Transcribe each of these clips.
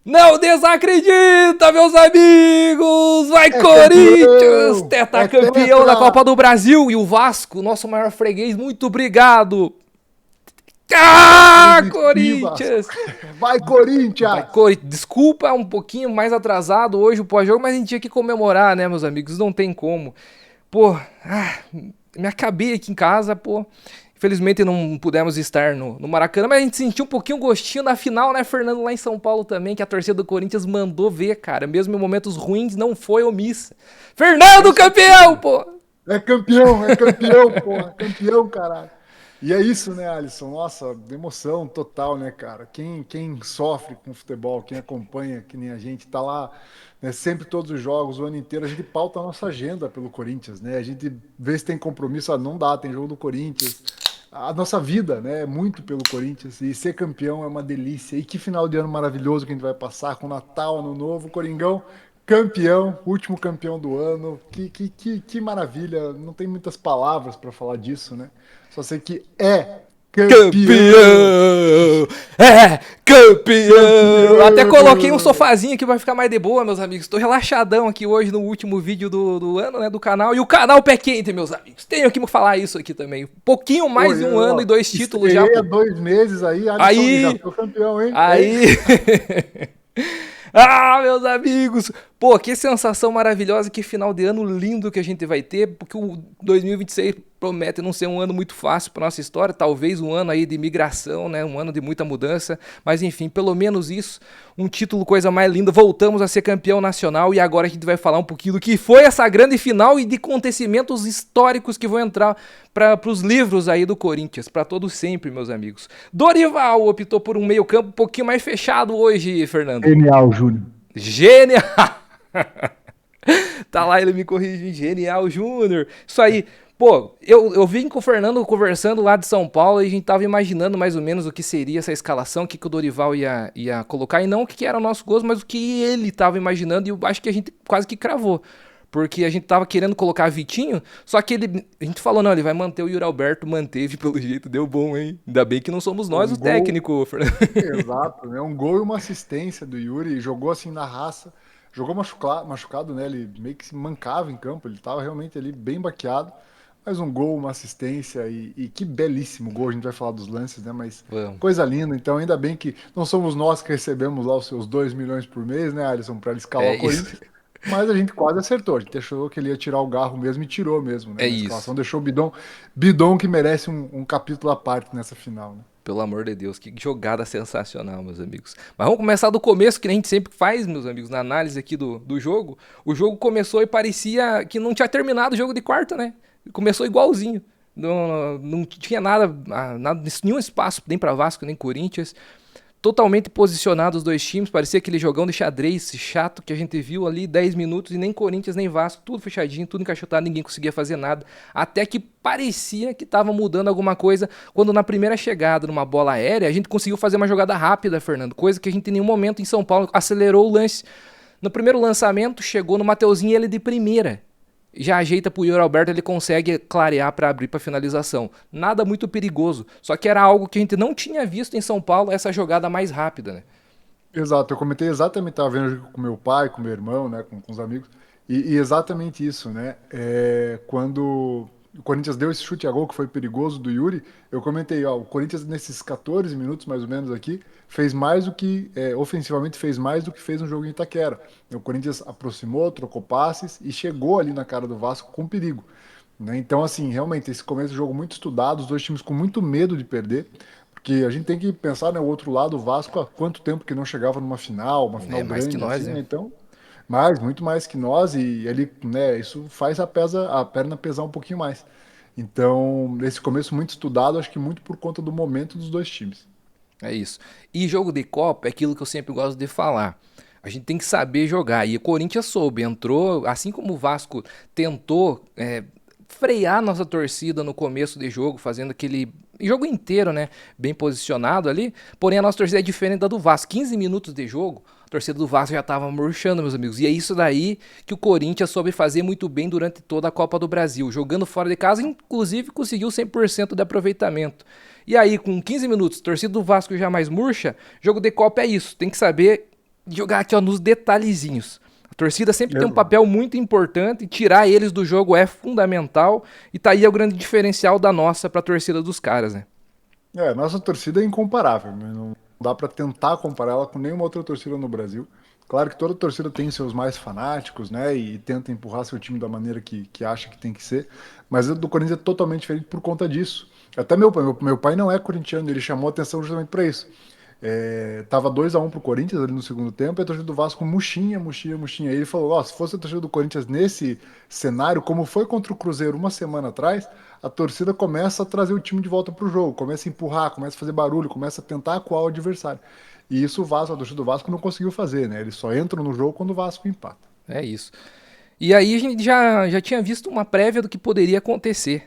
Não desacredita, meus amigos! Vai, É Corinthians! campeão! É Tetracampeão da tetra! Copa do Brasil! E o Vasco, nosso maior freguês, muito obrigado! Ah, Positivas! Corinthians! Vai, Vai, Corinthians! Corinthians! Desculpa um pouquinho mais atrasado hoje o pós-jogo, mas a gente tinha que comemorar, né, meus amigos? Não tem como. Pô, me acabei aqui em casa, pô. Infelizmente não pudemos estar no Maracanã, mas a gente sentiu um pouquinho o gostinho da final, né, Fernando, lá em São Paulo também, que a torcida do Corinthians mandou ver, cara. Mesmo em momentos ruins, não foi omissa. Fernando, campeão, pô! É campeão, porra! Campeão, caralho! E é isso, né, Alisson? Nossa, emoção total, né, cara? Quem sofre com futebol, quem acompanha, que nem a gente, tá lá, né, sempre todos os jogos, o ano inteiro, a gente pauta a nossa agenda pelo Corinthians, né? A gente vê se tem compromisso, não dá, tem jogo do Corinthians. A nossa vida, né, é muito pelo Corinthians. E ser campeão é uma delícia. E que final de ano maravilhoso que a gente vai passar com Natal, Ano Novo, Coringão. Campeão, último campeão do ano. Que maravilha. Não tem muitas palavras para falar disso, né? Só sei que é campeão! Campeão! É, campeão! Até coloquei um Campeão! sofazinho que vai ficar mais de boa, meus amigos. Tô relaxadão aqui hoje no último vídeo do ano, né, do canal. E o canal pé quente, meus amigos. Tenho que falar isso aqui também. Um pouquinho mais de um ano e 2 títulos já, Estreei há pô. 2 meses aí, Alisson, e já Aí, sou campeão, hein? Hein? aí... Ah, meus amigos! Pô, que sensação maravilhosa, que final de ano lindo que a gente vai ter, porque o 2026 promete não ser um ano muito fácil para nossa história, talvez um ano aí de migração, né, um ano de muita mudança, mas enfim, pelo menos isso, um título, coisa mais linda, voltamos a ser campeão nacional e agora a gente vai falar um pouquinho do que foi essa grande final e de acontecimentos históricos que vão entrar para os livros aí do Corinthians, para todos sempre, meus amigos. Dorival optou por um meio campo um pouquinho mais fechado hoje, Fernando. Genial, Júnior. Genial! Tá lá ele me corrigindo, genial, Júnior. Isso aí. Pô, eu vim com o Fernando conversando lá de São Paulo e a gente tava imaginando mais ou menos o que seria essa escalação, o que o Dorival ia colocar, e não o que era o nosso gosto, mas o que ele tava imaginando, e eu acho que a gente quase que cravou. Porque a gente tava querendo colocar Vitinho, só que a gente falou, não, ele vai manter o Yuri Alberto, manteve pelo jeito, deu bom, hein? Ainda bem que não somos nós Um o gol, técnico, Fernando. exato, né? Um gol e uma assistência do Yuri, jogou assim na raça, jogou machucado, né? Ele meio que se mancava em campo, ele tava realmente ali bem baqueado, mas um gol, uma assistência e que belíssimo gol, a gente vai falar dos lances, né? Mas Vamos. coisa linda, então ainda bem que não somos nós que recebemos lá os seus 2 milhões por mês, né, Alisson, para ele escalar É o isso. Corinthians, mas a gente quase acertou, a gente achou que ele ia tirar o garro mesmo e tirou mesmo, né? É Na isso. escalação, deixou o Bidon que merece um capítulo à parte nessa final, né? Pelo amor de Deus, que jogada sensacional, meus amigos. Mas vamos começar do começo, que a gente sempre faz, meus amigos, na análise aqui do jogo. O jogo começou e parecia que não tinha terminado o jogo de quarta, né? Começou igualzinho. Não tinha nada, nenhum espaço, nem para Vasco, nem Corinthians. Totalmente posicionados os dois times, parecia aquele jogão de xadrez chato que a gente viu ali 10 minutos e nem Corinthians nem Vasco, tudo fechadinho, tudo encaixotado, ninguém conseguia fazer nada, até que parecia que estava mudando alguma coisa, quando na primeira chegada numa bola aérea, a gente conseguiu fazer uma jogada rápida, Fernando, coisa que a gente em nenhum momento em São Paulo acelerou o lance. No primeiro lançamento, chegou no Mateuzinho e ele de primeira. Já ajeita pro Yuri Alberto, ele consegue clarear para abrir para finalização. Nada muito perigoso, só que era algo que a gente não tinha visto em São Paulo, essa jogada mais rápida, né? Exato, eu comentei exatamente, estava vendo com meu pai, com meu irmão, né, com os amigos, e exatamente isso, né? Quando o Corinthians deu esse chute a gol que foi perigoso do Yuri, eu comentei, ó, o Corinthians nesses 14 minutos mais ou menos aqui fez mais do que, ofensivamente fez mais do que fez no jogo em Itaquera. O Corinthians aproximou, trocou passes e chegou ali na cara do Vasco com perigo. Né? Então, assim, realmente, esse começo do jogo muito estudado, os dois times com muito medo de perder, porque a gente tem que pensar, né, o outro lado, o Vasco, há quanto tempo que não chegava numa final, uma É final mais que grande, nós, assim, né? né? Então, muito mais que nós, e ele, né, isso faz a perna pesar um pouquinho mais. Então, esse começo muito estudado, acho que muito por conta do momento dos dois times. É isso. E jogo de Copa é aquilo que eu sempre gosto de falar. A gente tem que saber jogar. E o Corinthians soube, entrou, assim como o Vasco tentou frear nossa torcida no começo de jogo, fazendo aquele jogo inteiro, né, bem posicionado ali. Porém, a nossa torcida é diferente da do Vasco. 15 minutos de jogo, a torcida do Vasco já estava murchando, meus amigos. E é isso daí que o Corinthians soube fazer muito bem durante toda a Copa do Brasil. Jogando fora de casa, inclusive conseguiu 100% de aproveitamento. E aí, com 15 minutos, torcida do Vasco já mais murcha, jogo de Copa é isso. Tem que saber jogar aqui, ó, nos detalhezinhos. A torcida sempre tem um Exato. papel muito importante, e tirar eles do jogo é fundamental, e tá aí o grande diferencial da nossa pra torcida dos caras, né? Nossa torcida é incomparável, né? Não dá para tentar comparar ela com nenhuma outra torcida no Brasil. Claro que toda torcida tem seus mais fanáticos, né? E tenta empurrar seu time da maneira que acha que tem que ser. Mas a do Corinthians é totalmente diferente por conta disso. Até meu pai não é corintiano, ele chamou atenção justamente para isso. Tava 2-1 pro Corinthians ali no segundo tempo, e a torcida do Vasco murchinha, murchinha, murchinha. Aí ele falou: Ó, se fosse a torcida do Corinthians nesse cenário, como foi contra o Cruzeiro uma semana atrás, a torcida começa a trazer o time de volta pro jogo, começa a empurrar, começa a fazer barulho, começa a tentar acuar o adversário. E isso o Vasco, a torcida do Vasco não conseguiu fazer, né? Eles só entram no jogo quando o Vasco empata. É isso. E aí a gente já tinha visto uma prévia do que poderia acontecer.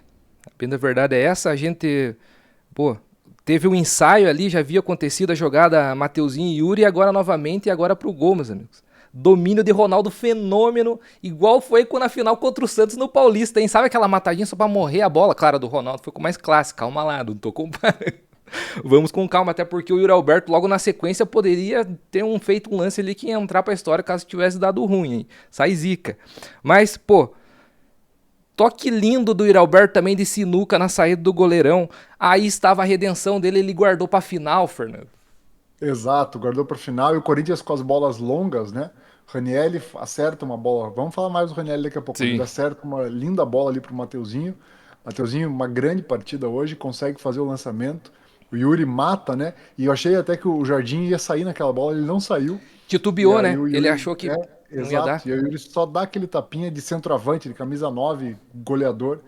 A bem da verdade é essa, a gente, pô, teve um ensaio ali, já havia acontecido a jogada Mateuzinho e Yuri, e agora novamente, e agora pro gol, meus amigos. Domínio de Ronaldo fenômeno, igual foi na final contra o Santos no Paulista, hein? Sabe aquela matadinha só pra morrer a bola? Claro, a do Ronaldo foi com mais classe, calma lá, não tô comparando. Vamos com calma, até porque o Yuri Alberto logo na sequência poderia ter feito um lance ali que ia entrar pra história caso tivesse dado ruim, hein? Sai zica. Mas, pô, toque lindo do Yuri Alberto também de sinuca na saída do goleirão. Aí estava a redenção dele, ele guardou pra final, Fernando. Exato, guardou para final e o Corinthians com as bolas longas, né? Ranielli acerta uma bola. Vamos falar mais do Ranielli daqui a pouco, mas ele Sim. acerta uma linda bola ali pro Mateuzinho. Mateuzinho, uma grande partida hoje, consegue fazer o lançamento. O Yuri mata, né? E eu achei até que o Jardim ia sair naquela bola, ele não saiu. E Titubeou, aí né? o Ele Yuri, achou que não ia dar. exato. E aí o Yuri só dá aquele tapinha de centroavante, de camisa 9 goleador,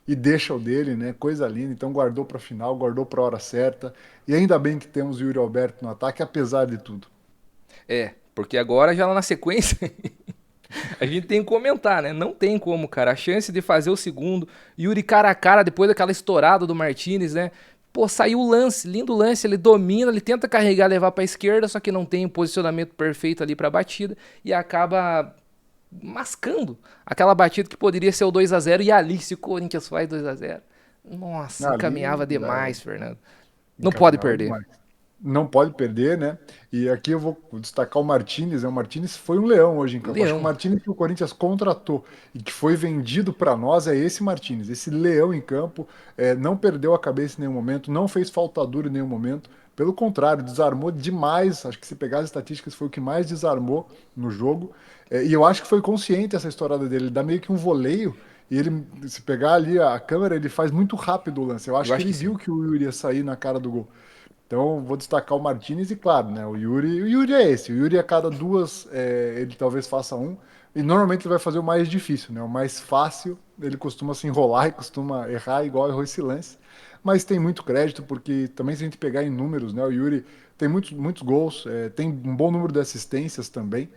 e deixa o dele, né? Coisa linda. Então guardou para final, guardou para a hora certa. E ainda bem que temos o Yuri Alberto no ataque, apesar de tudo. É, porque agora já lá na sequência a gente tem que comentar, né? Não tem como, cara. A chance de fazer o segundo, Yuri cara a cara depois daquela estourada do Martinez, né? Pô, saiu o lance, lindo lance, ele domina, ele tenta carregar, levar pra esquerda, só que não tem o posicionamento perfeito ali pra batida e acaba mascando aquela batida que poderia ser o 2-0 e ali se o Corinthians faz 2-0. Nossa, Ali encaminhava demais, Fernando. Não pode encaminhava perder. demais. Não pode perder, né? E aqui eu vou destacar o Martinez, né? O Martinez foi um leão hoje em campo. Acho que o Leão. Martinez que o Corinthians contratou e que foi vendido para nós é esse Martinez, esse leão em campo. Não perdeu a cabeça em nenhum momento, não fez falta dura em nenhum momento. Pelo contrário, desarmou demais. Acho que se pegar as estatísticas, foi o que mais desarmou no jogo. E eu acho que foi consciente essa estourada dele. Ele dá meio que um voleio. E ele, se pegar ali a câmera, ele faz muito rápido o lance. Eu Eu acho que acho que ele sim. viu que o Yuri ia sair na cara do gol. Então, vou destacar o Martinez e, claro, né, o Yuri é esse. O Yuri, a cada duas, ele talvez faça um. E normalmente ele vai fazer o mais difícil, né? O mais fácil, ele costuma se enrolar e costuma errar, igual errou esse lance. Mas tem muito crédito, porque também se a gente pegar em números, né? O Yuri tem muitos, muitos gols, tem um bom número de assistências também.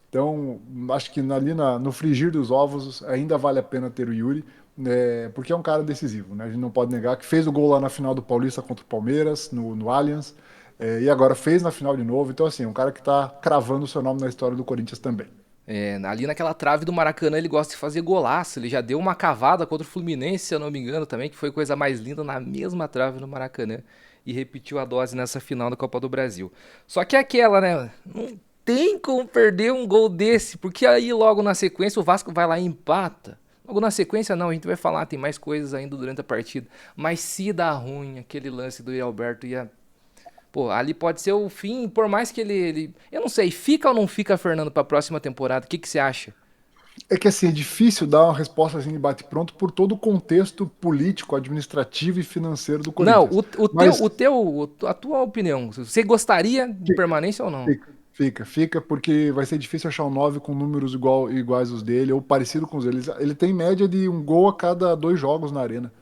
Então, acho que ali no frigir dos ovos ainda vale a pena ter o Yuri, né, porque é um cara decisivo, né? A gente não pode negar que fez o gol lá na final do Paulista contra o Palmeiras, no Allianz, e agora fez na final de novo. Então, assim, um cara que está cravando o seu nome na história do Corinthians também. É, ali naquela trave do Maracanã ele gosta de fazer golaço. Ele já deu uma cavada contra o Fluminense, se eu não me engano, também, que foi coisa mais linda na mesma trave no Maracanã. E repetiu a dose nessa final da Copa do Brasil. Só que é aquela, né? Não tem como perder um gol desse, porque aí logo na sequência o Vasco vai lá e empata. Logo na sequência não, a gente vai falar, tem mais coisas ainda durante a partida. Mas se dá ruim aquele lance do Alberto ia. Pô, ali pode ser o fim, por mais que eu não sei, fica ou não fica, Fernando, pra próxima temporada? O que que você acha? É que, assim, é difícil dar uma resposta assim de bate-pronto por todo o contexto político, administrativo e financeiro do Não, Corinthians. Mas a tua opinião. Você gostaria de permanência ou não? fica, porque vai ser difícil achar um 9 com números iguais os dele, ou parecido com os deles. Ele tem média de um gol a cada 2 jogos na arena.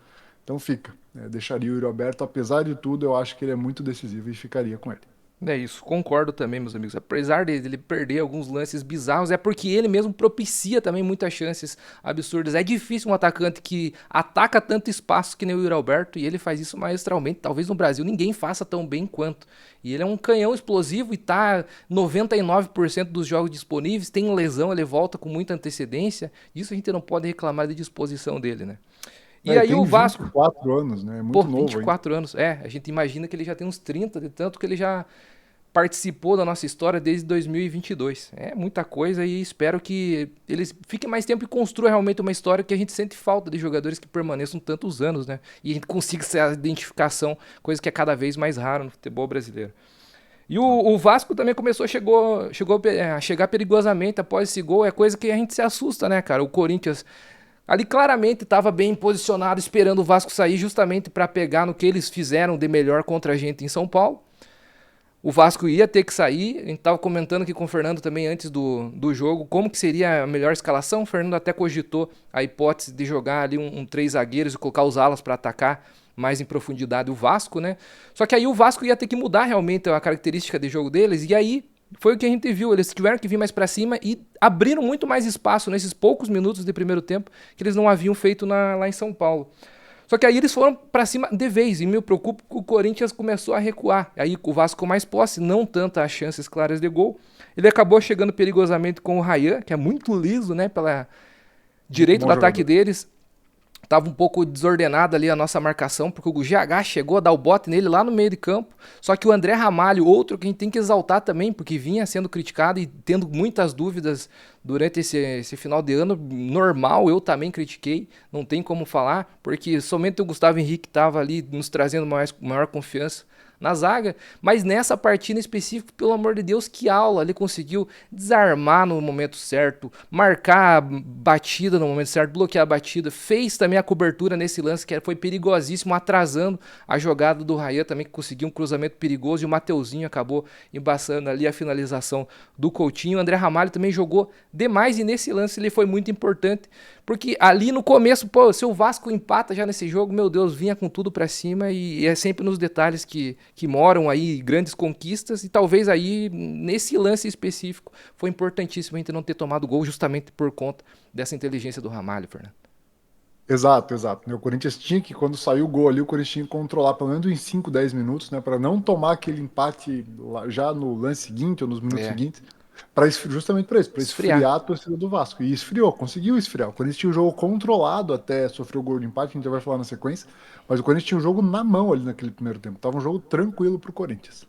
Então fica. Deixaria o Yuri aberto, apesar de tudo, eu acho que ele é muito decisivo e ficaria com ele. É isso, concordo também, meus amigos. Apesar dele perder alguns lances bizarros, é porque ele mesmo propicia também muitas chances absurdas. É difícil um atacante que ataca tanto espaço que nem o Yuri Alberto, e ele faz isso maestralmente. Talvez no Brasil ninguém faça tão bem quanto. E ele é um canhão explosivo e tá 99% dos jogos disponíveis, tem lesão, ele volta com muita antecedência. Isso a gente não pode reclamar de disposição dele, né? E Ele aí o tem Vasco, 24 anos, né? É pô, muito novo ainda. 24 anos. É, a gente imagina que ele já tem uns 30, de tanto que ele já participou da nossa história desde 2022. É muita coisa e espero que eles fiquem mais tempo e construam realmente uma história que a gente sente falta de jogadores que permaneçam tantos anos, né? E a gente consiga essa identificação, coisa que é cada vez mais rara no futebol brasileiro. E o Vasco também chegou a chegar perigosamente após esse gol. É coisa que a gente se assusta, né, cara? O Corinthians ali claramente estava bem posicionado, esperando o Vasco sair justamente para pegar no que eles fizeram de melhor contra a gente em São Paulo. O Vasco ia ter que sair. A gente estava comentando aqui com o Fernando também antes do jogo como que seria a melhor escalação. O Fernando até cogitou a hipótese de jogar ali um três zagueiros e colocar os alas para atacar mais em profundidade o Vasco, né? Só que aí o Vasco ia ter que mudar realmente a característica de jogo deles, e aí foi o que a gente viu, eles tiveram que vir mais para cima e abriram muito mais espaço nesses poucos minutos de primeiro tempo que eles não haviam feito lá em São Paulo. Só que aí eles foram para cima de vez, e me preocupa que o Corinthians começou a recuar. Aí o Vasco com mais posse, não tantas chances claras de gol. Ele acabou chegando perigosamente com o Ryan, que é muito liso, né, pela direito do ataque deles. Tava um pouco desordenada ali a nossa marcação, porque o GH chegou a dar o bote nele lá no meio de campo. Só que o André Ramalho, outro que a gente tem que exaltar também, porque vinha sendo criticado e tendo muitas dúvidas durante esse final de ano, normal, eu também critiquei, não tem como falar, porque somente o Gustavo Henrique estava ali nos trazendo maior confiança na zaga, mas nessa partida em específico, pelo amor de Deus, que aula, ele conseguiu desarmar no momento certo, marcar a batida no momento certo, bloquear a batida, fez também a cobertura nesse lance que foi perigosíssimo, atrasando a jogada do Ryan também, que conseguiu um cruzamento perigoso, e o Mateuzinho acabou embaçando ali a finalização do Coutinho. O André Ramalho também jogou demais, e nesse lance ele foi muito importante, porque ali no começo, pô, se o Vasco empata já nesse jogo, meu Deus, vinha com tudo pra cima, e é sempre nos detalhes que moram aí grandes conquistas, e talvez aí, nesse lance específico, foi importantíssimo a gente não ter tomado gol justamente por conta dessa inteligência do Ramalho, Fernando. Exato, exato. O Corinthians tinha que, quando saiu o gol ali, o Corinthians tinha que controlar pelo menos em 5, 10 minutos, né, para não tomar aquele empate já no lance seguinte ou nos minutos seguintes, justamente para isso, para esfriar a torcida do Vasco. E esfriou, conseguiu esfriar. O Corinthians tinha o jogo controlado até sofrer o gol de empate, que a gente vai falar na sequência, mas o Corinthians tinha o jogo na mão ali naquele primeiro tempo. Tava um jogo tranquilo pro Corinthians.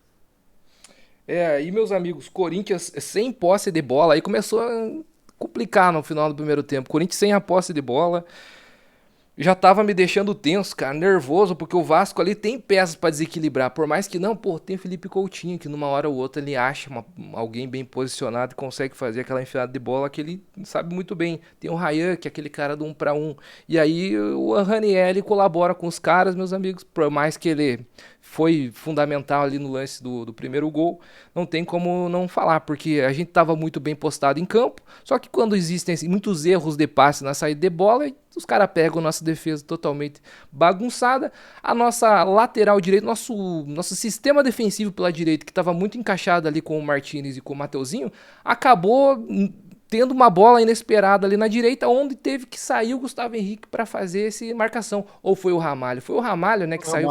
E meus amigos, Corinthians sem posse de bola, aí começou a complicar no final do primeiro tempo. Corinthians sem a posse de bola, já tava me deixando tenso, cara, nervoso, porque o Vasco ali tem peças pra desequilibrar, por mais que não, pô, tem o Felipe Coutinho, que numa hora ou outra ele acha alguém bem posicionado e consegue fazer aquela enfiada de bola que ele sabe muito bem. Tem o Ryan, que é aquele cara do 1 para 1, e aí o Ranieri colabora com os caras, meus amigos, por mais que ele foi fundamental ali no lance do primeiro gol, não tem como não falar, porque a gente estava muito bem postado em campo, só que quando existem assim, muitos erros de passe na saída de bola, os caras pegam a nossa defesa totalmente bagunçada, a nossa lateral direita, nosso sistema defensivo pela direita, que estava muito encaixado ali com o Martinez e com o Mateuzinho, acabou tendo uma bola inesperada ali na direita, onde teve que sair o Gustavo Henrique para fazer essa marcação. Ou foi o Ramalho? Foi o Ramalho, né, que saiu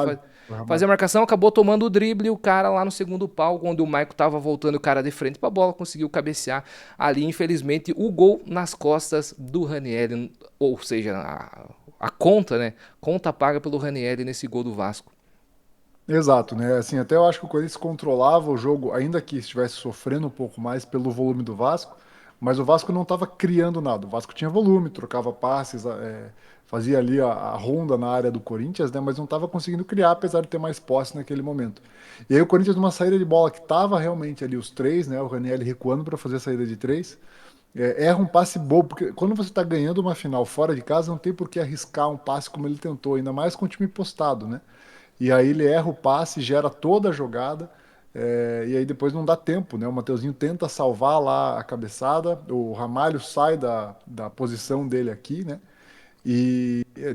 fazer a marcação, acabou tomando o drible, e o cara lá no segundo pau, onde o Maicon tava voltando o cara de frente pra bola, conseguiu cabecear ali, infelizmente, o gol nas costas do Ranieri, ou seja, a conta, né, conta paga pelo Ranieri nesse gol do Vasco. Exato, né? Assim, até eu acho que o Corinthians controlava o jogo, ainda que estivesse sofrendo um pouco mais pelo volume do Vasco, mas o Vasco não estava criando nada. O Vasco tinha volume, trocava passes, fazia ali a ronda na área do Corinthians, né? Mas não estava conseguindo criar, apesar de ter mais posse naquele momento. E aí o Corinthians, numa saída de bola que estava realmente ali os três, né? O Ranieri recuando para fazer a saída de três, erra um passe bobo, porque quando você está ganhando uma final fora de casa, não tem por que arriscar um passe como ele tentou, ainda mais com o time postado, né? E aí ele erra o passe, gera toda a jogada, e aí depois não dá tempo, né? O Mateuzinho tenta salvar lá a cabeçada, o Ramalho sai da posição dele aqui, né?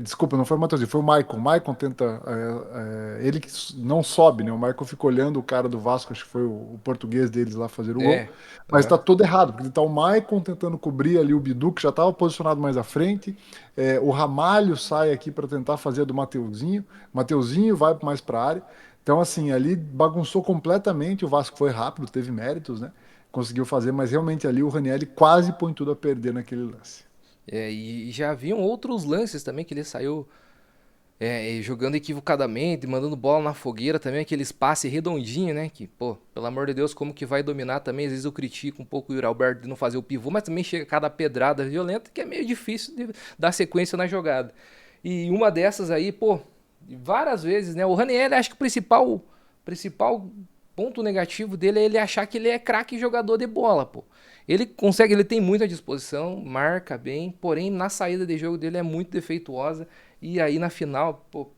Desculpa, não foi o Mateuzinho, foi o Maicon. O Maicon tenta. Ele que não sobe, né? O Maicon fica olhando o cara do Vasco, acho que foi o português deles lá fazer o gol. Mas tá todo errado, porque tá o Maicon tentando cobrir ali o Bidu, que já estava posicionado mais à frente. O Ramalho sai aqui para tentar fazer a do Mateuzinho. Mateuzinho vai mais para a área. Então, assim, ali bagunçou completamente. O Vasco foi rápido, teve méritos, né? Conseguiu fazer, mas realmente ali o Ranieri quase põe tudo a perder naquele lance. E já haviam outros lances também que ele saiu e jogando equivocadamente, mandando bola na fogueira também, aquele passe redondinho, né? Que, pô, pelo amor de Deus, como que vai dominar também? Às vezes eu critico um pouco o Yuri Alberto de não fazer o pivô, mas também chega cada pedrada violenta que é meio difícil de dar sequência na jogada. E uma dessas aí, pô, várias vezes, né? O Ranieri, acho que o principal ponto negativo dele é ele achar que ele é craque jogador de bola, pô. Ele consegue, ele tem muita disposição, marca bem, porém na saída de jogo dele é muito defeituosa. E aí na final, pô,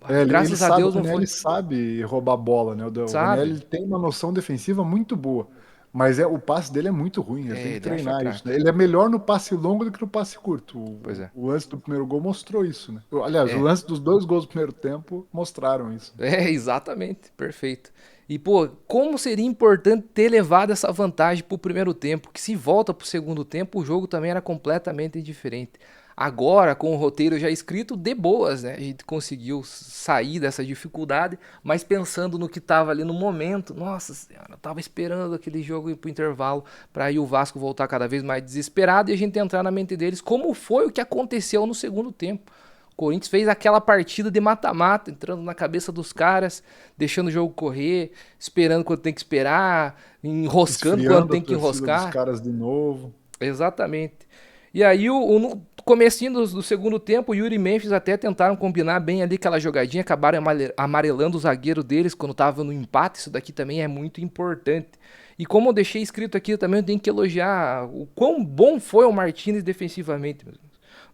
Ele graças a sabe, o Deus não Ranieri foi, sabe roubar bola, né? O Ranieri sabe? ele tem uma noção defensiva muito boa, mas o passe dele é muito ruim, ele tem que Ele acha treinar isso, craque. né? Ele é melhor no passe longo do que no passe curto. Pois é. O lance do primeiro gol mostrou isso, né? Aliás, o É, lance dos dois gols do primeiro tempo mostraram isso. exatamente, perfeito. E, pô, como seria importante ter levado essa vantagem pro primeiro tempo, que se volta pro segundo tempo, o jogo também era completamente diferente. Agora, com o roteiro já escrito, de boas, né? A gente conseguiu sair dessa dificuldade, mas pensando no que tava ali no momento, nossa senhora, eu tava esperando aquele jogo ir pro intervalo para aí o Vasco voltar cada vez mais desesperado e a gente entrar na mente deles, como foi o que aconteceu no segundo tempo. O Corinthians fez aquela partida de mata-mata, entrando na cabeça dos caras, deixando o jogo correr, esperando quando tem que esperar, enroscando quando Esfriando a tem que torcida dos enroscar. caras de novo. Exatamente. E aí, no comecinho do segundo tempo, o Yuri e Memphis até tentaram combinar bem ali aquela jogadinha, acabaram amarelando o zagueiro deles quando tava no empate. Isso daqui também é muito importante. E como eu deixei escrito aqui, eu também tenho que elogiar o quão bom foi o Martinez defensivamente.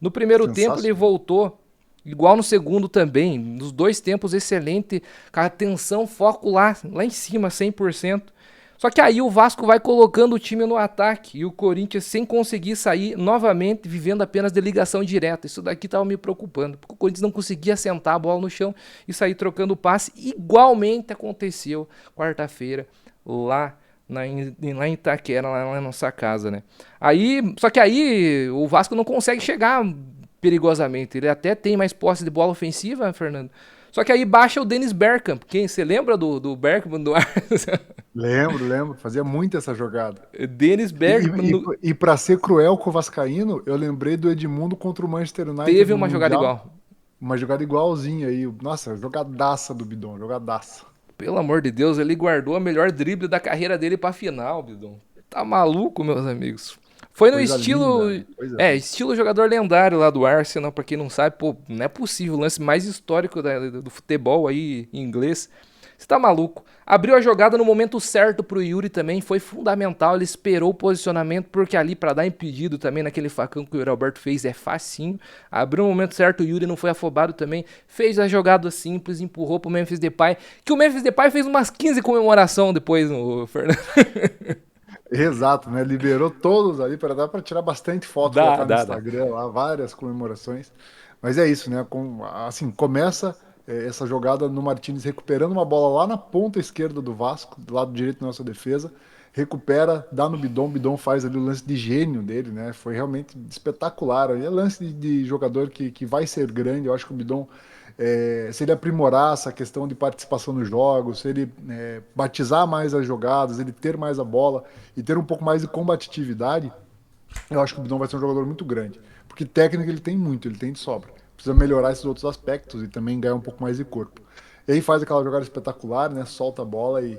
No primeiro tempo ele Sensacional. voltou, igual no segundo também. Nos dois tempos excelente, com a atenção, foco lá em cima, 100%. Só que aí o Vasco vai colocando o time no ataque e o Corinthians sem conseguir sair novamente, vivendo apenas de ligação direta. Isso daqui tava me preocupando, porque o Corinthians não conseguia sentar a bola no chão e sair trocando passe. Igualmente aconteceu quarta-feira lá lá em Itaquera, lá na nossa casa, né? Só que aí o Vasco não consegue chegar perigosamente. Ele até tem mais posse de bola ofensiva, Fernando. Só que aí baixa o Dennis Bergkamp. Quem você lembra do Bergkamp do Lembro, fazia muito essa jogada. Dennis E, Bergkamp e para ser cruel com o Vascaíno, eu lembrei do Edmundo contra o Manchester United teve no uma jogada Mundial. igual. Uma jogada igualzinha aí. Nossa, jogadaça do Bidon, jogadaça. Pelo amor de Deus, ele guardou a melhor drible da carreira dele pra final, Bidon. Tá maluco, meus amigos. Foi no Coisa estilo. linda, né? Coisa linda. Estilo jogador lendário lá do Arsenal, pra quem não sabe, pô, não é possível. O lance mais histórico do futebol aí em inglês. Você tá maluco. Abriu a jogada no momento certo pro Yuri também, foi fundamental. Ele esperou o posicionamento, porque ali pra dar impedido também naquele facão que o Yuri Alberto fez é facinho. Abriu no momento certo, o Yuri não foi afobado também. Fez a jogada simples, empurrou pro Memphis Depay, que o Memphis Depay fez umas 15 comemoração depois no Fernando. Exato, né? Liberou todos ali para dar para tirar bastante foto, Dá, colocar no dá, dá. Instagram lá, várias comemorações. Mas é isso, né? Assim, começa essa jogada no Martínez recuperando uma bola lá na ponta esquerda do Vasco, do lado direito da nossa defesa. Recupera, dá no Bidon, Bidon faz ali o lance de gênio dele, né? Foi realmente espetacular. É lance de jogador que vai ser grande. Eu acho que o Bidon, se ele aprimorar essa questão de participação nos jogos, se ele batizar mais as jogadas, ele ter mais a bola e ter um pouco mais de combatividade, eu acho que o Bidon vai ser um jogador muito grande. Porque técnica ele tem muito, ele tem de sobra. Precisa melhorar esses outros aspectos e também ganhar um pouco mais de corpo. E aí faz aquela jogada espetacular, né? Solta a bola e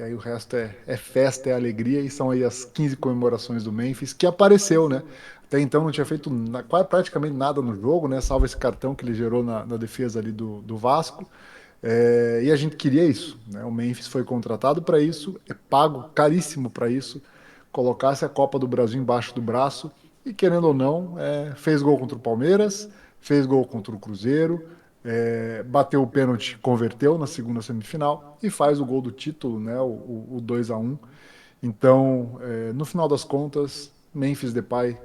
aí o resto é festa, é alegria. E são aí as 15 comemorações do Memphis, que apareceu, né? Até então não tinha feito praticamente nada no jogo, né? Salvo esse cartão que ele gerou na defesa ali do Vasco. E a gente queria isso, né? O Memphis foi contratado para isso, é pago caríssimo para isso. Colocasse a Copa do Brasil embaixo do braço e, querendo ou não, fez gol contra o Palmeiras, fez gol contra o Cruzeiro, bateu o pênalti, converteu na segunda semifinal e faz o gol do título, né? O 2-1. Então, no final das contas, Memphis Depay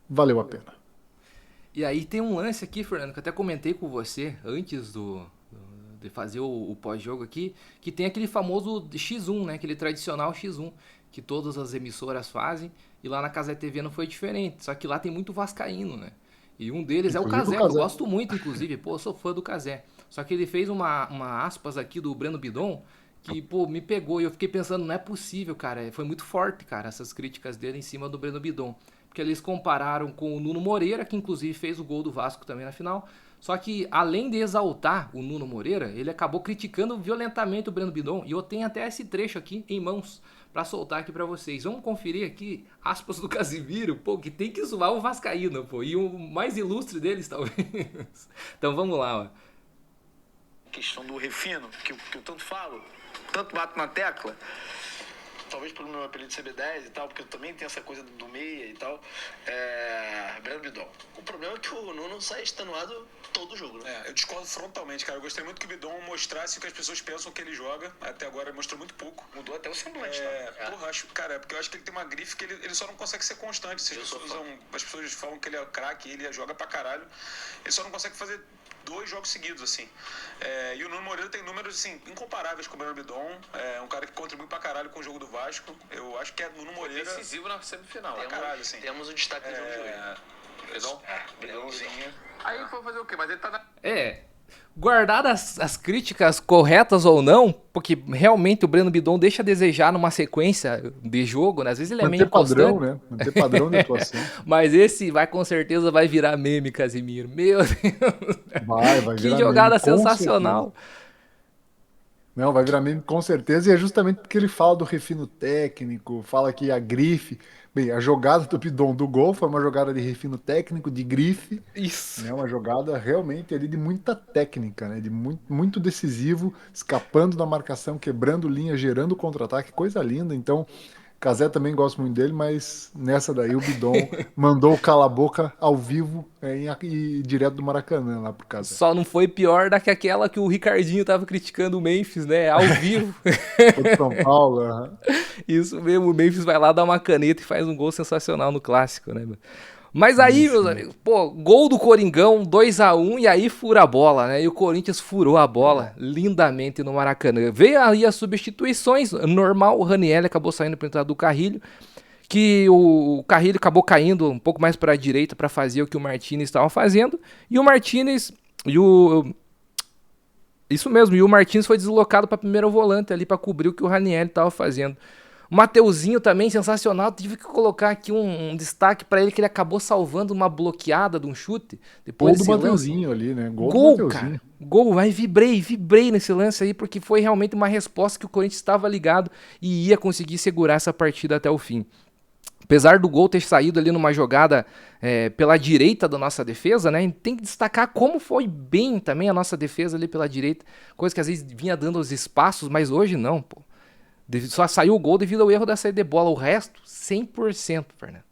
valeu a pena. E aí tem um lance aqui, Fernando, que eu até comentei com você antes de fazer o pós-jogo aqui, que tem aquele famoso X1, né? Aquele tradicional X1 que todas as emissoras fazem, e lá na Cazé TV não foi diferente, só que lá tem muito vascaíno, né? E um deles é o Inclusive o Cazé, que eu Casé. gosto muito, inclusive, pô, eu sou fã do Cazé. Só que ele fez uma aspas aqui do Breno Bidon, que, pô, me pegou, e eu fiquei pensando, não é possível, cara, foi muito forte, cara, essas críticas dele em cima do Breno Bidon. Porque eles compararam com o Nuno Moreira, que inclusive fez o gol do Vasco também na final. Só que, além de exaltar o Nuno Moreira, ele acabou criticando violentamente o Breno Bidon. E eu tenho até esse trecho aqui em mãos pra soltar aqui pra vocês. Vamos conferir aqui aspas do Casimiro, pô, que tem que zoar o Vascaíno, pô. E o mais ilustre deles, talvez. Então vamos lá, ó. Questão do refino, que eu tanto falo, tanto bato na tecla, talvez pelo meu apelido de CB10 e tal, porque eu também tenho essa coisa do meia e tal, Breno Bidon. O problema é que o Nuno sai extenuado todo jogo, né? Eu discordo frontalmente, cara. Eu gostei muito que o Bidon mostrasse o que as pessoas pensam que ele joga. Até agora ele mostrou muito pouco. Mudou até o semblante, tá? Porra, porque eu acho que ele tem uma grife que ele só não consegue ser constante. As pessoas falam que ele é craque, ele joga pra caralho. Ele só não consegue fazer 2 jogos seguidos, assim. E o Nuno Moreira tem números, assim, incomparáveis com o Breno Bidon. É um cara que contribui pra caralho com o jogo do Vasco. Eu acho que é Nuno Moreira... Decisivo na semifinal. Caralho, assim. Temos o destaque do jogo de hoje. Bidonzinho. Aí foi fazer o quê? Mas ele tá na... Guardadas as críticas corretas ou não, porque realmente o Breno Bidon deixa a desejar numa sequência de jogo, né? Às vezes ele é meio padrão, inconstante. né? Manter padrão de atuação. Mas esse com certeza vai virar meme, Casimiro. Meu Deus. Vai Que virar jogada meme, com sensacional. certeza. Não, vai virar meme com certeza, e é justamente porque ele fala do refino técnico, fala que a grife... Bem, a jogada do Bidon do gol foi uma jogada de refino técnico, de grife, Isso. né? Uma jogada realmente ali de muita técnica, né? De muito decisivo, escapando da marcação, quebrando linha, gerando contra-ataque, coisa linda. Então, Cazé também gosto muito dele, mas nessa daí o Bidon mandou o cala-boca ao vivo e direto do Maracanã lá pro Cazé. Só não foi pior do que aquela que o Ricardinho tava criticando o Memphis, né? Ao vivo. Contra São Paulo. Isso mesmo, o Memphis vai lá dar uma caneta e faz um gol sensacional no clássico, né, mano? Mas aí, meus amigos, pô, gol do Coringão, 2-1, e aí fura a bola, né? E o Corinthians furou a bola lindamente no Maracanã. Veio aí as substituições, normal, o Raniel acabou saindo para entrada do Carrilho, que o Carrilho acabou caindo um pouco mais para a direita para fazer o que o Martínez estava fazendo, e o Martínez, isso mesmo, e o Martínez foi deslocado para primeiro volante ali para cobrir o que o Raniel estava fazendo. O Mateuzinho também, sensacional. Tive que colocar aqui um destaque pra ele, que ele acabou salvando uma bloqueada de um chute. Depois Gol do Mateuzinho ali, né? Gol, do Mateuzinho. cara. Gol. Aí vibrei nesse lance aí, porque foi realmente uma resposta que o Corinthians estava ligado e ia conseguir segurar essa partida até o fim. Apesar do gol ter saído ali numa jogada pela direita da nossa defesa, né? Tem que destacar como foi bem também a nossa defesa ali pela direita. Coisa que às vezes vinha dando os espaços, mas hoje não, pô. Só saiu o gol devido ao erro da saída de bola. O resto, 100%, Fernando.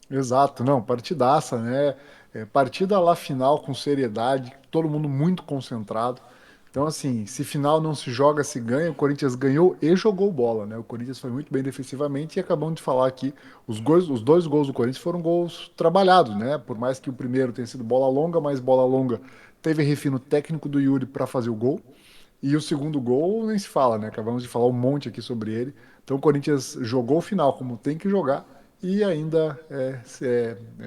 Exato, não, partidaça, né? Partida lá final com seriedade, todo mundo muito concentrado. Então, assim, se final não se joga, se ganha, o Corinthians ganhou e jogou bola, né? O Corinthians foi muito bem defensivamente e acabamos de falar aqui, os 2 gols do Corinthians foram gols trabalhados, né? Por mais que o primeiro tenha sido bola longa, mas bola longa teve refino técnico do Yuri para fazer o gol. E o segundo gol nem se fala, né? Acabamos de falar um monte aqui sobre ele. Então o Corinthians jogou o final como tem que jogar e ainda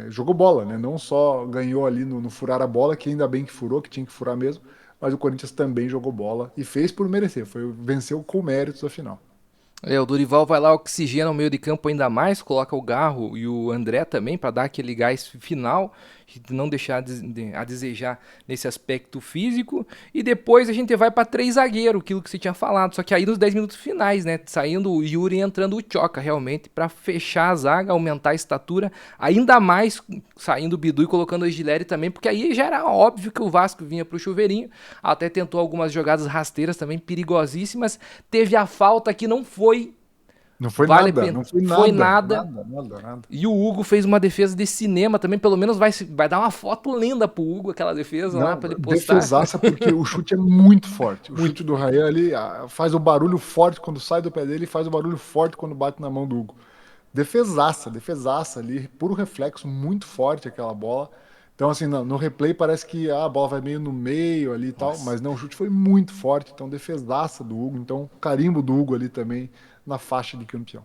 jogou bola, né? Não só ganhou ali no furar a bola, que ainda bem que furou, que tinha que furar mesmo, mas o Corinthians também jogou bola e fez por merecer, venceu com méritos a final. O Dorival vai lá, oxigena o meio de campo ainda mais, coloca o Garro e o André também para dar aquele gás final, não deixar a desejar nesse aspecto físico. E depois a gente vai para 3 zagueiros, aquilo que você tinha falado, só que aí nos 10 minutos finais, né? Saindo o Yuri e entrando o Tchoca, realmente, para fechar a zaga, aumentar a estatura, ainda mais saindo o Bidu e colocando o Gileri também, porque aí já era óbvio que o Vasco vinha pro chuveirinho, até tentou algumas jogadas rasteiras também, perigosíssimas, teve a falta que não foi. Não foi vale nada, pena. não foi Foi nada. nada. Nada. E o Hugo fez uma defesa de cinema também, pelo menos vai dar uma foto linda pro Hugo, aquela defesa lá pra ele postar. Defesaça, porque o chute é muito forte. O chute do Rayan ali faz o barulho forte quando sai do pé dele e faz o barulho forte quando bate na mão do Hugo. Defesaça ali, puro reflexo, muito forte aquela bola. Então, assim, no replay parece que a bola vai meio no meio ali e tal, mas não, o chute foi muito forte, então defesaça do Hugo, então carimbo do Hugo ali também na faixa de campeão.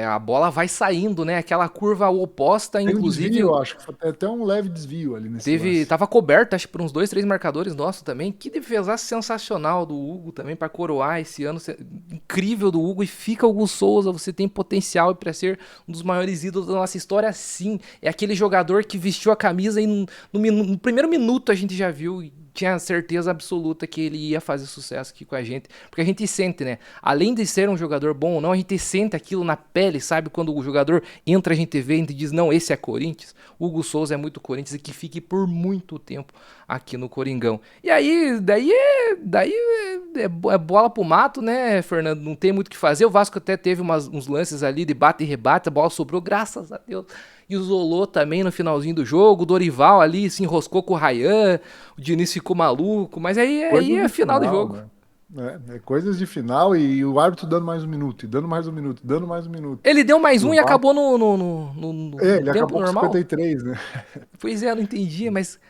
A bola vai saindo, né? Aquela curva oposta, Tem um inclusive. desvio, eu acho que foi até um leve desvio ali nesse lance. Tava coberto, acho que por uns 2, 3 marcadores nossos também. Que defesa sensacional do Hugo também para coroar esse ano incrível do Hugo. E fica o Hugo Souza, você tem potencial para ser um dos maiores ídolos da nossa história, sim. É aquele jogador que vestiu a camisa e no primeiro minuto a gente já viu e tinha certeza absoluta que ele ia fazer sucesso aqui com a gente. Porque a gente sente, né? Além de ser um jogador bom ou não, a gente sente aquilo na pele, sabe? Quando o jogador entra, a gente vê e a gente diz, não, esse é Corinthians. O Hugo Souza é muito Corinthians e que fique por muito tempo aqui no Coringão. E aí, daí é bola pro mato, né, Fernando? Não tem muito o que fazer. O Vasco até teve uns lances ali de bate e rebate, a bola sobrou, graças a Deus. E o Zolô também no finalzinho do jogo, o Dorival ali se enroscou com o Ryan, o Diniz ficou maluco, mas aí é final do jogo. Né? É coisas de final e o árbitro dando mais um minuto, e dando mais um minuto, dando mais um minuto. Ele deu mais um e acabou no ele tempo acabou normal? Com 53, né? Pois é, não entendi, mas...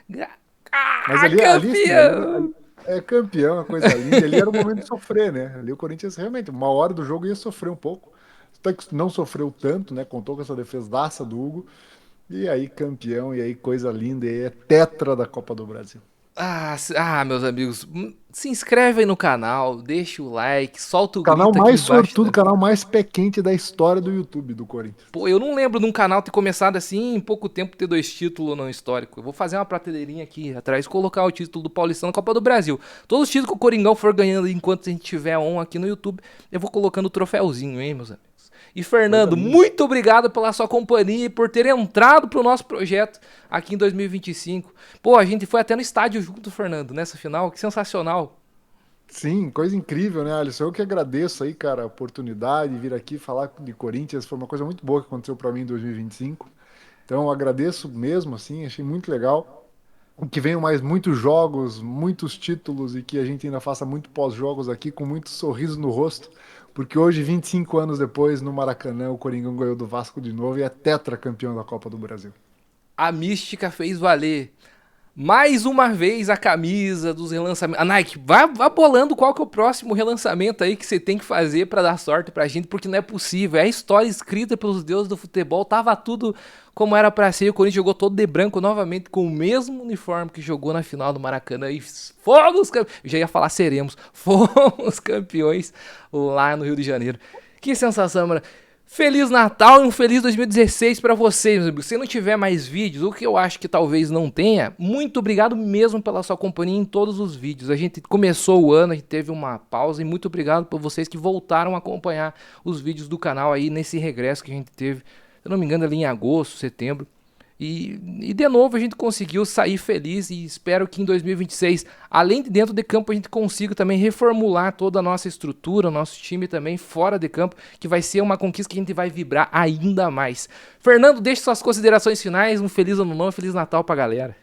Mas ali, campeão! Ali é campeão, é coisa linda. Ali era o momento de sofrer, né? Ali o Corinthians realmente, uma hora do jogo ia sofrer um pouco. Até que não sofreu tanto, né? Contou com essa defesaça do Hugo. E aí, campeão, e aí, coisa linda. E aí é tetra da Copa do Brasil. Meus amigos, se inscreve aí no canal, deixa o like, solta o canal grito mais aqui embaixo, sortudo, canal mais pé quente da história do YouTube do Corinthians. Pô, eu não lembro de um canal ter começado assim, em pouco tempo ter 2 títulos no histórico. Eu vou fazer uma prateleirinha aqui atrás e colocar o título do Paulistão na Copa do Brasil. Todos os títulos que o Coringão for ganhando enquanto a gente tiver aqui no YouTube, eu vou colocando o troféuzinho, hein, meus amigos. E Fernando, muito obrigado pela sua companhia e por ter entrado pro nosso projeto aqui em 2025. Pô, a gente foi até no estádio junto, Fernando, nessa final, que sensacional. Sim, coisa incrível, né, Alisson? Eu que agradeço aí, cara, a oportunidade de vir aqui falar de Corinthians. Foi uma coisa muito boa que aconteceu para mim em 2025. Então, eu agradeço mesmo, assim, achei muito legal. Que venham mais muitos jogos, muitos títulos e que a gente ainda faça muito pós-jogos aqui com muito sorriso no rosto. Porque hoje, 25 anos depois, no Maracanã, o Coringão ganhou do Vasco de novo e é tetracampeão da Copa do Brasil. A mística fez valer. Mais uma vez a camisa dos relançamentos. A Nike, vai bolando qual que é o próximo relançamento aí que você tem que fazer pra dar sorte pra gente, porque não é possível. É a história escrita pelos deuses do futebol, tava tudo como era pra ser. O Corinthians jogou todo de branco novamente, com o mesmo uniforme que jogou na final do Maracanã. E fomos campeões. Eu já ia falar seremos. Fomos campeões lá no Rio de Janeiro. Que sensação, mano. Feliz Natal e um feliz 2016 pra vocês, meus amigos. Se não tiver mais vídeos, o que eu acho que talvez não tenha, muito obrigado mesmo pela sua companhia em todos os vídeos. A gente começou o ano, a gente teve uma pausa e muito obrigado por vocês que voltaram a acompanhar os vídeos do canal aí nesse regresso que a gente teve, se eu não me engano, ali em agosto, setembro. E de novo a gente conseguiu sair feliz e espero que em 2026, além de dentro de campo, a gente consiga também reformular toda a nossa estrutura, o nosso time também fora de campo, que vai ser uma conquista que a gente vai vibrar ainda mais. Fernando, deixe suas considerações finais, um feliz ano novo, feliz Natal pra galera.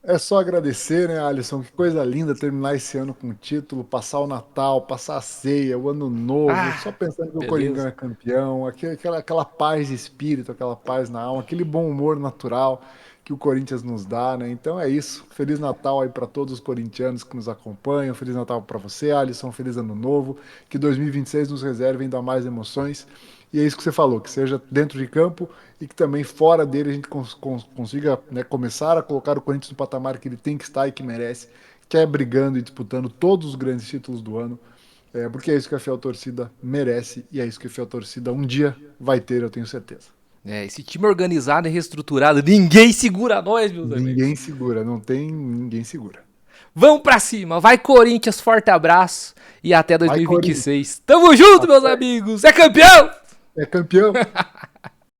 É só agradecer, né, Alisson? Que coisa linda terminar esse ano com o título, passar o Natal, passar a ceia, o ano novo, só pensando que o Coringão é campeão, aquela paz de espírito, aquela paz na alma, aquele bom humor natural que o Corinthians nos dá, né? Então é isso. Feliz Natal aí para todos os corintianos que nos acompanham. Feliz Natal para você, Alisson. Feliz ano novo. Que 2026 nos reserve ainda mais emoções. E é isso que você falou, que seja dentro de campo e que também fora dele a gente consiga, né, começar a colocar o Corinthians no patamar que ele tem que estar e que merece, que é brigando e disputando todos os grandes títulos do ano, porque é isso que a fiel torcida merece e é isso que a fiel torcida um dia vai ter, eu tenho certeza. Esse time organizado e reestruturado, ninguém segura nós, meus amigos. Ninguém segura, ninguém segura. Vamos pra cima, vai Corinthians, forte abraço e até 2026. Tamo junto, meus amigos, é campeão! É campeão!